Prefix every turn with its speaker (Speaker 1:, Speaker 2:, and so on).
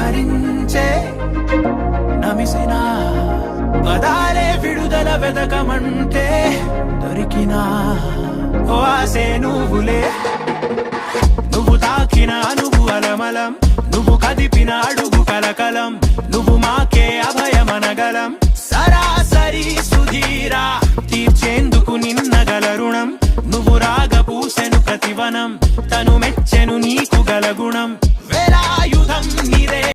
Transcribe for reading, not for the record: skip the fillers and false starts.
Speaker 1: పలకరించే నమిసినా పదాలే విడుదల వెదకమంటే దొరికినా ఓ ఆసే నువ్వులే నువ్వు తాకిన నువ్వు అలమలం నువ్వు కదిపిన అడుగు కలకలం నువ్వు మాకే అభయమనగలం సరాసరి సుధీరా తీర్చేందుకు నిన్నగల రుణం నువ్వు రాగ పూసెను ప్రతివనం తను మెచ్చెను నీ